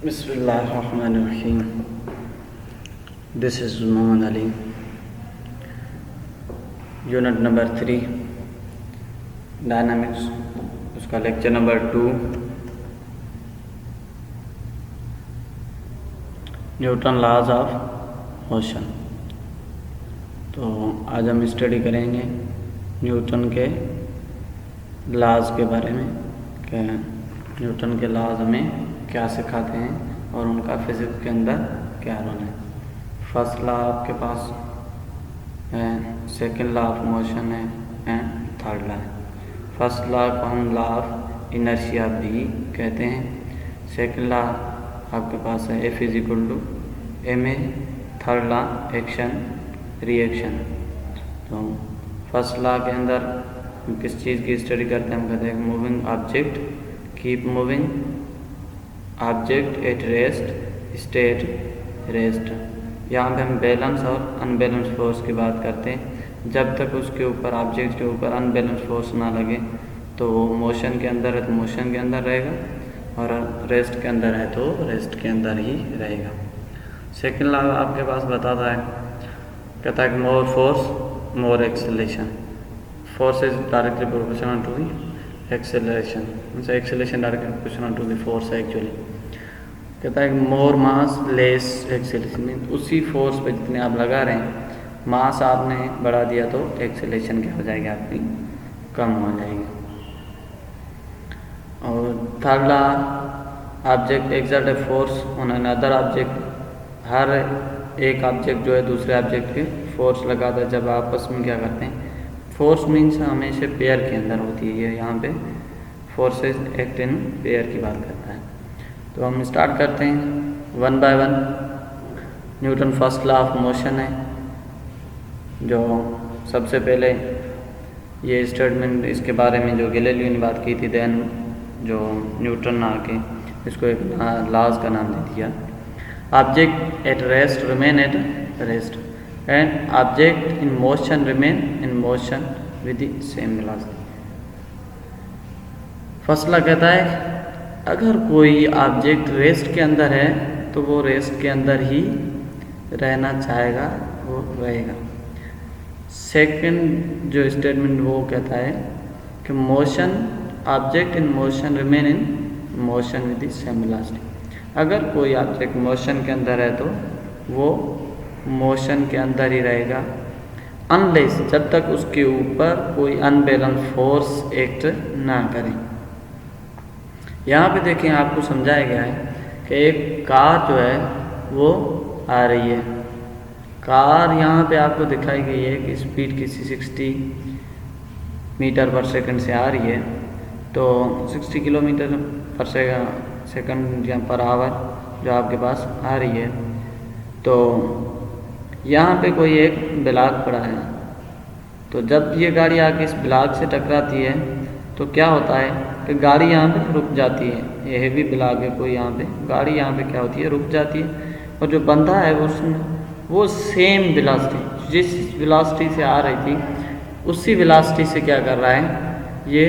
बिस्मिल्लाहिर्रहमानिर्रहीम। This is Mohammad Ali. Unit number 3 dynamics, उसका lecture number 2 Newton laws of motion. तो आज हम स्टडी करेंगे न्यूटन के लॉज के बारे में कि न्यूटन के लॉज हमें क्या सिखाते हैं और उनका फिज़िक्स के अंदर क्या रोल है। फर्स्ट लॉ आपके पास है, सेकंड लॉ ऑफ मोशन है एंड थर्ड लॉ है। फर्स्ट लॉ को हम लॉ ऑफ इनर्शिया भी कहते हैं। सेकंड लॉ आपके पास है F = ma। Third law action reaction. तो फर्स्ट लॉ के अंदर हम किस चीज़ की स्टडी करते हैं, हम कहते हैं moving object keep moving object at rest state rest. यहाँ पे हम बैलेंस और अनबैलेंस फोर्स की बात करते हैं। जब तक उसके ऊपर ऑब्जेक्ट के ऊपर अनबैलेंस फोर्स ना लगे तो वो मोशन के अंदर है तो मोशन के अंदर रहेगा, और रेस्ट के अंदर है तो रेस्ट के अंदर ही रहेगा। सेकेंड लॉ आपके पास बताता है, कहता है कि more force more acceleration. Force is directly proportional to the acceleration, means acceleration directly proportional to the force है एक्चुअली। कहता है कि more mass less acceleration, mean उसी फोर्स पे जितने आप लगा रहे हैं, मास आपने बढ़ा दिया तो एक्सेलरेशन क्या हो जाएगी, आपकी कम हो जाएगी। और third law object exert a force on another object. हर एक ऑब्जेक्ट जो है दूसरे ऑब्जेक्ट के फोर्स लगाता है जब आपस में क्या करते हैं। फोर्स मीन्स हमेशा पेयर के अंदर होती है, ये यहाँ पे फोर्सेस एक्ट इन पेयर की बात करता है। तो हम स्टार्ट करते हैं 1 by 1। Newton first law of motion है, जो सबसे पहले ये स्टेटमेंट इसके बारे में जो गैलीलियो ने बात की थी, देन जो न्यूटन आके इसको एक लॉज का नाम दे दिया। Object at rest remain at rest and object in motion remain in motion with the same velocity. First law कहता है अगर कोई ऑब्जेक्ट रेस्ट के अंदर है तो वो रेस्ट के अंदर ही रहना चाहेगा, वो रहेगा। सेकंड जो स्टेटमेंट वो कहता है कि motion object in motion remain in motion with the same velocity. अगर कोई ऑब्जेक्ट मोशन के अंदर है तो वो मोशन के अंदर ही रहेगा, अनलेस जब तक उसके ऊपर कोई अनबैलेंस फोर्स एक्ट ना करे। यहाँ पे देखें, आपको समझाया गया है कि एक कार जो है वो आ रही है। कार यहाँ पे आपको दिखाई गई है कि स्पीड किसी 60 मीटर पर सेकंड से आ रही है, तो 60 किलोमीटर पर सेकंड या पर आवर जो आपके पास आ रही है। तो यहाँ पे कोई एक ब्लॉक पड़ा है, तो जब ये गाड़ी आके इस ब्लॉक से टकराती है तो क्या होता है कि गाड़ी यहाँ पे रुक जाती है। ये हेवी ब्लॉक है कोई, यहाँ पे गाड़ी यहाँ पे क्या होती है, रुक जाती है। और जो बंदा है वो सेम वेलोसिटी, जिस वेलोसिटी से आ रही थी उसी वेलोसिटी से क्या कर रहा है, ये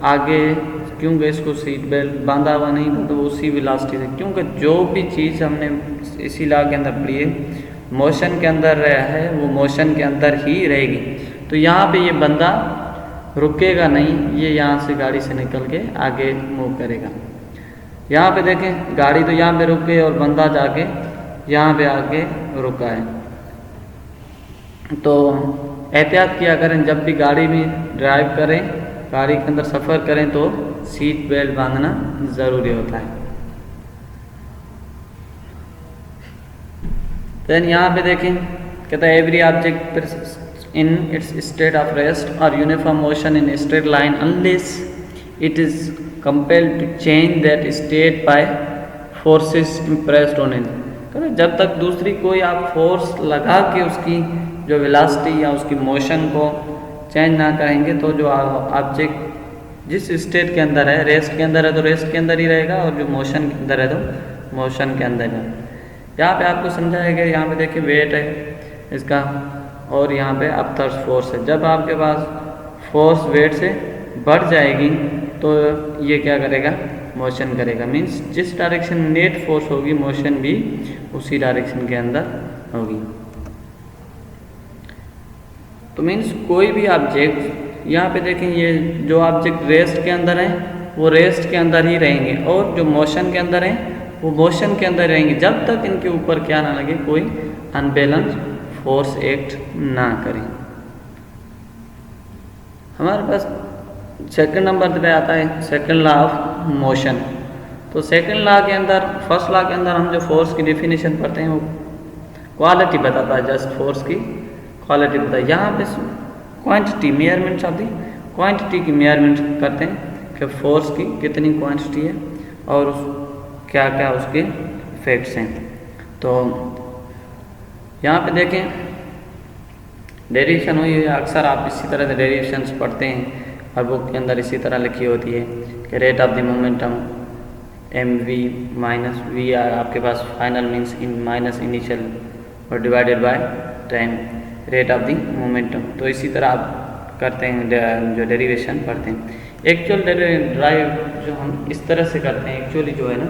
आगे, क्योंकि इसको सीट बेल्ट बांधा हुआ नहीं था तो उसी वेलोसिटी से, क्योंकि जो भी चीज़ हमने इसी लॉ के अंदर पढ़ी है, मोशन के अंदर रहा है वो मोशन के अंदर ही रहेगी। तो यहाँ पे ये बंदा रुकेगा नहीं, ये यहाँ से गाड़ी से निकल के आगे मूव करेगा। यहाँ पे देखें, गाड़ी तो यहाँ पे रुक गई और बंदा जाके यहाँ पे आके रुका है। तो एहतियात किया करें, जब भी गाड़ी में ड्राइव करें, गाड़ी के अंदर सफ़र करें तो सीट बेल्ट बांधना ज़रूरी होता है। देन यहाँ पे देखें, कहता है every object in its state of rest or uniform motion in a straight line unless it is compelled to change that state by forces impressed on it। तो जब तक दूसरी कोई आप फोर्स लगा के उसकी जो वेलोसिटी या उसकी मोशन को चेंज ना करेंगे तो जो ऑब्जेक्ट जिस स्टेट के अंदर है, रेस्ट के अंदर है तो रेस्ट के अंदर ही रहेगा, और जो मोशन के अंदर है तो मोशन के अंदर है। यहाँ पे आपको समझाया गया, यहाँ पे देखिए वेट है इसका, और यहाँ पे अपथर्स फोर्स है। जब आपके पास फोर्स वेट से बढ़ जाएगी तो ये क्या करेगा, मोशन करेगा। मीन्स जिस डायरेक्शन में नेट फोर्स होगी मोशन भी उसी डायरेक्शन के अंदर होगी। तो मीन्स कोई भी ऑब्जेक्ट, यहाँ पे देखें ये जो ऑब्जेक्ट रेस्ट के अंदर है वो रेस्ट के अंदर ही रहेंगे और जो मोशन के अंदर हैं वो मोशन के अंदर रहेंगे जब तक इनके ऊपर क्या ना लगे, कोई अनबैलेंस फोर्स एक्ट ना करें। हमारे पास सेकंड नंबर पे आता है सेकंड लॉ ऑफ मोशन। तो सेकंड लॉ के अंदर, फर्स्ट लॉ के अंदर हम जो फोर्स की डेफिनेशन पढ़ते हैं वो क्वालिटी बताता है, जस्ट फोर्स की क्वालिटी बताता है। यहाँ पे क्वांटिटी मेजरमेंट्स आती, क्वांटिटी की मेजरमेंट करते हैं कि फोर्स की कितनी क्वांटिटी है और क्या क्या उसके इफेक्ट्स हैं। तो यहाँ पे देखें डेरिवेशन हुई है, अक्सर आप इसी तरह से डेरिवेशंस पढ़ते हैं और बुक के अंदर इसी तरह लिखी होती है कि rate of the momentum mv minus v आपके पास final means in minus initial और divided by time rate of the momentum. तो इसी तरह आप करते हैं जो डेरिवेशन पढ़ते हैं। एक्चुअल ड्राइव जो हम इस तरह से करते हैं, एक्चुअली जो है ना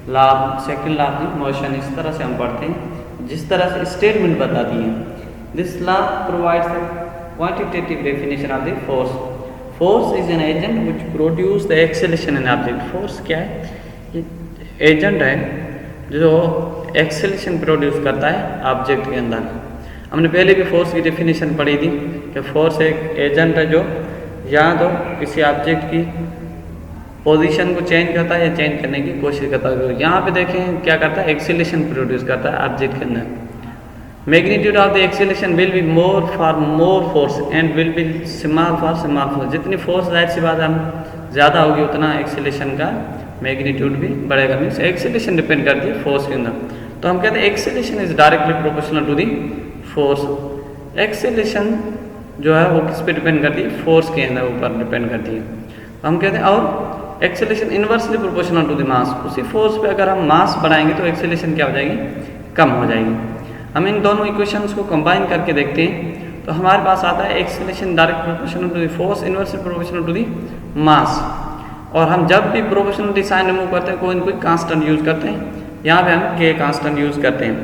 law second law of motion इस तरह से हम पढ़ते हैं जिस तरह से स्टेटमेंट बताती है। This law provides quantitative definition of the force. Force is an agent which produce the acceleration in object. Force क्या है? एजेंट है जो एक्सेलरेशन प्रोड्यूस करता है ऑब्जेक्ट के अंदर। हमने पहले भी फोर्स की डेफिनेशन पढ़ी थी कि फोर्स एक एजेंट है जो या तो किसी ऑब्जेक्ट की पोजीशन को चेंज करता है या चेंज करने की कोशिश करता है। यहाँ पे देखें क्या करता है, एक्सेलरेशन प्रोड्यूस करता है ऑब्जेक्ट के अंदर। Magnitude of the acceleration will be more for more force and will be small for small force. जितनी फोर्स जाहिर सी बात हम ज़्यादा होगी उतना एक्सेलरेशन का मैग्नीट्यूड भी बढ़ेगा। मीन्स एक्सेलरेशन डिपेंड करती है फोर्स के अंदर। तो हम कहते हैं acceleration is directly proportional to the force. Acceleration जो है वो किस पे डिपेंड करती है? फोर्स के अंदर ऊपर डिपेंड करती है। हम कहते हैं और acceleration inversely proportional to the mass. उसी फोर्स पे अगर हम मास बढ़ाएंगे तो एक्सेलरेशन क्या हो जाएगी? कम हो जाएगी। हम इन दोनों इक्वेशंस को कंबाइन करके देखते हैं तो हमारे पास आता है acceleration direct proportional to the force inversely proportional to the mass. और हम जब भी प्रोपोर्शनलिटी साइन रिमूव करते हैं कोई न कोई कांस्टेंट यूज करते हैं। यहाँ पे हम के कांस्टेंट यूज करते हैं।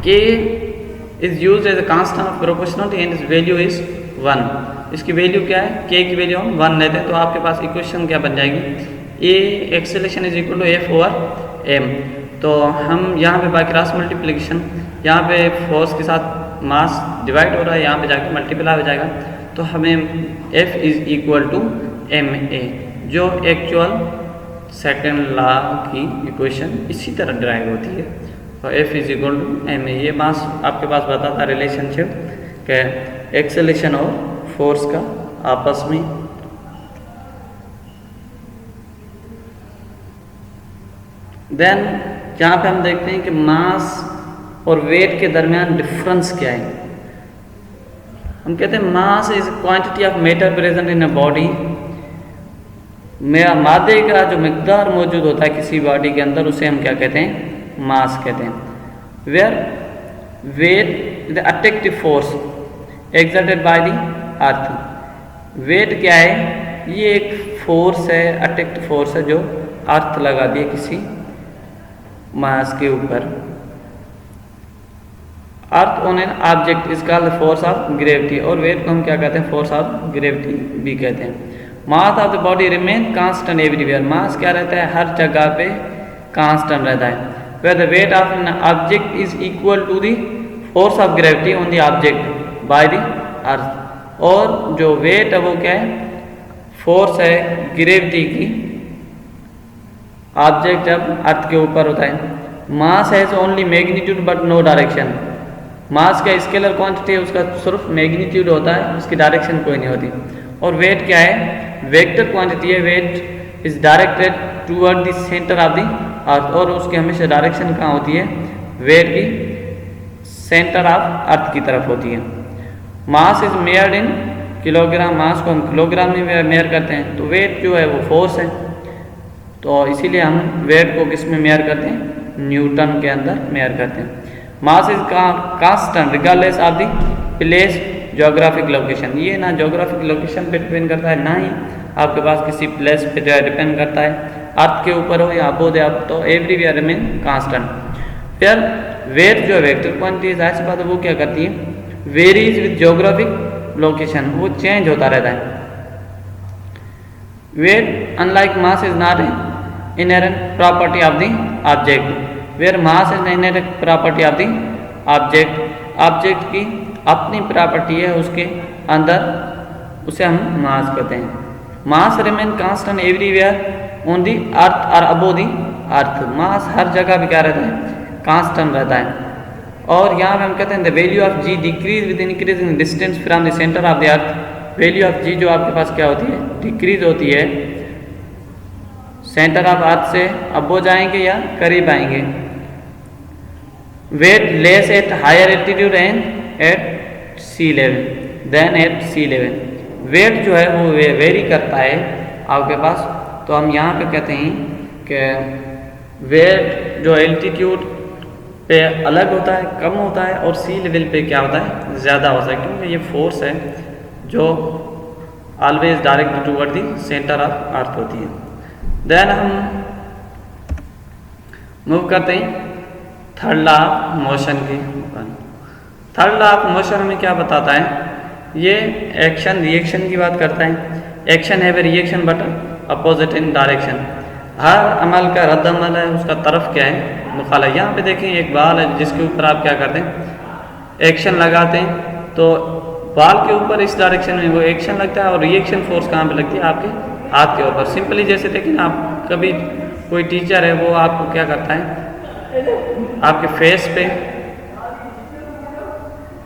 K is use as a constant of proportionality and इस वैल्यू इज 1। इसकी वैल्यू क्या है? के की वैल्यू हम 1 लेते हैं तो आपके पास इक्वेशन क्या बन जाएगी? A acceleration is equal to F over M. तो हम यहाँ पे बाय क्रॉस मल्टीप्लिकेशन यहाँ पे फोर्स के साथ मास डिवाइड हो रहा है, यहाँ पे जाके मल्टीप्लाई हो जाएगा तो हमें F is equal to M A, जो एक्चुअल सेकंड लॉ की इक्वेशन इसी तरह ड्राइव होती है। और F is equal to M A, ये मास आपके पास बताता रिलेशनशिप के एक्सेलरेशन और फोर्स का आपस में। देन यहाँ पे हम देखते हैं कि मास और वेट के दरमियान डिफरेंस क्या है। हम कहते हैं mass is quantity of matter present in a body. मेरा मादे का जो मिकदार मौजूद होता है किसी बॉडी के अंदर उसे हम क्या कहते हैं? मास कहते हैं। Where weight the attractive force exerted by the earth. Weight क्या है? ये एक फोर्स है, अट्रैक्टिव फोर्स है जो अर्थ लगा दिए किसी मास के ऊपर। Earth on an object is called the force of gravity. और वेट को हम क्या कहते हैं? फोर्स ऑफ ग्रेविटी भी कहते हैं। Mass of the body remain constant everywhere. Mass क्या रहता है? हर जगह पे कांस्टेंट रहता है। Where the weight of an object is equal to the force of gravity on the object by the earth. और जो वेट है वो क्या है? फोर्स है ग्रेविटी की ऑब्जेक्ट जब अर्थ के ऊपर होता है। Mass has only magnitude but no direction. Mass का स्केलर क्वांटिटी है, उसका सिर्फ मैग्नीट्यूड होता है, उसकी डायरेक्शन कोई नहीं होती। और वेट क्या है? वेक्टर क्वांटिटी है। Weight is directed toward the centre of the earth. और उसकी हमेशा डायरेक्शन कहाँ होती है? वेट की सेंटर ऑफ अर्थ की तरफ होती है। Mass is मेयर्ड in kilogram. मास को हम किलोग्राम में मेयर करते हैं। तो वेट जो है वो फोर्स है, तो इसीलिए हम वेट को किस में मेयर करते हैं? न्यूटन के अंदर मेयर करते हैं। Mass is constant regardless of the place geographic location. ये ना ज्योग्राफिक लोकेशन पे डिपेंड करता है, ना ही आपके पास किसी प्लेस पे जो है डिपेंड करता है। अर्थ के ऊपर हो या अबोव द अर्थ, तो एवरीवेयर रिमेन कांस्टेंट। फिर वेट जो वेक्टर क्वांटिटी जाहिर सी बात है वो क्या करती है, वेरीज विद ज्योग्राफिक लोकेशन, वो चेंज होता रहता है। Weight unlike mass is not inherent property of the object, where mass is inherent property of the object, object की अपनी प्रॉपर्टी है उसके अंदर, उसे हम मास कहते हैं। Mass remain constant everywhere on the earth और अबोव दी अर्थ, मास हर जगह भी क्या रहता है, कांस्टेंट रहता है। और यहाँ पे हम कहते हैं the value of g decreases with increasing distance from the centre of the earth, value of g जो आपके पास क्या होती है, डिक्रीज होती है सेंटर ऑफ अर्थ से, अबोव जाएंगे या करीब आएंगे। Weight less at higher altitude and at sea level then at sea level, weight जो है वो वेरी करता है आपके पास, तो हम यहाँ पे कहते हैं कि वेट जो एल्टीट्यूड पे अलग होता है, कम होता है, और सी लेवल पे क्या होता है, ज़्यादा होता है, क्योंकि ये फोर्स है जो always direct toward the centre of earth होती है। देन हम मूव करते हैं थर्ड लॉ ऑफ मोशन की। थर्ड लॉ ऑफ मोशन हमें क्या बताता है, ये एक्शन रिएक्शन की बात करता है। एक्शन है वे reaction but opposite in direction, हर अमल का रद्द अमल है उसका तरफ क्या है, मुखालिफ। यहाँ पे देखें एक बाल है जिसके ऊपर आप क्या करते हैं, एक्शन लगाते हैं, तो बाल के ऊपर इस डायरेक्शन में वो एक्शन लगता है, और रिएक्शन फोर्स कहाँ पे लगती है, आपके हाथ के ऊपर। सिंपली जैसे देखें आप कभी कोई टीचर है वो आपको क्या करता है, आपके फेस पे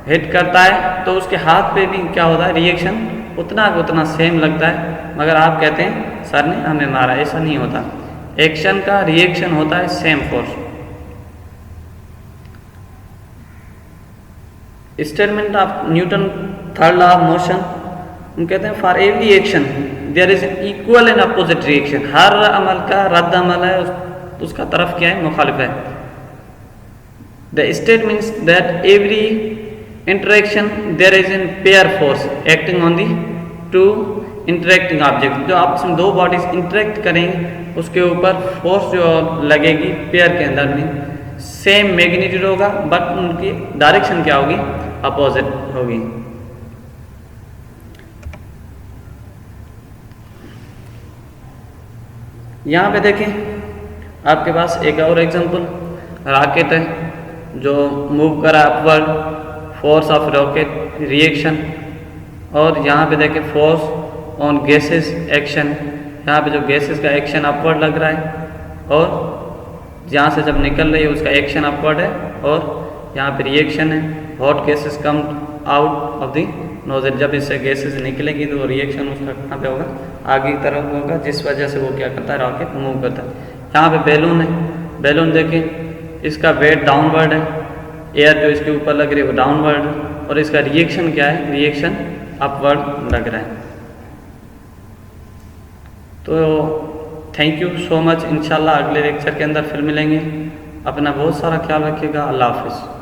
हिट करता है, तो उसके हाथ पे भी क्या होता है, रिएक्शन उतना का उतना सेम लगता है, मगर आप कहते हैं सर ने हमें मारा, ऐसा नहीं होता। एक्शन का रिएक्शन होता है same force. Statement of Newton third law of motion, हम कहते हैं for every action there is equal and opposite reaction, हर अमल का रद्द अमल है उसका तरफ क्या है, मुखालिफ है। The state means that every interaction there is in pair force acting on the two interacting object, जो आपस में दो बॉडीज इंटरेक्ट करेंगे उसके ऊपर फोर्स जो लगेगी पेयर के अंदर में सेम मैग्नीट्यूड होगा, बट उनकी डायरेक्शन क्या होगी, अपोजिट होगी। यहाँ पे देखें आपके पास एक और एग्जांपल, रॉकेट है जो मूव करा upward, force of rocket reaction, और यहाँ पे देखें फोर्स ऑन गैसेस एक्शन, यहाँ पे जो गैसेस का एक्शन अपवर्ड लग रहा है, और यहाँ से जब निकल रही है उसका एक्शन अपवर्ड है, और यहाँ पे रिएक्शन है, hot gases come out of the nozzle, जब इससे गैसेस निकलेगी तो रिएक्शन उसका कहाँ पे होगा, आगे की तरफ होगा, जिस वजह से वो क्या करता है, रॉकेट मूव करता है। यहाँ पे बैलून है, बैलून देखें इसका वेट डाउनवर्ड है, एयर जो इसके ऊपर लग रही है वो डाउनवर्ड है, और इसका रिएक्शन क्या है, रिएक्शन अपवर्ड लग रहा है। तो थैंक यू सो मच, इंशाल्लाह अगले लेक्चर के अंदर फिर मिलेंगे। अपना बहुत सारा ख्याल रखिएगा। अल्लाह हाफिज़।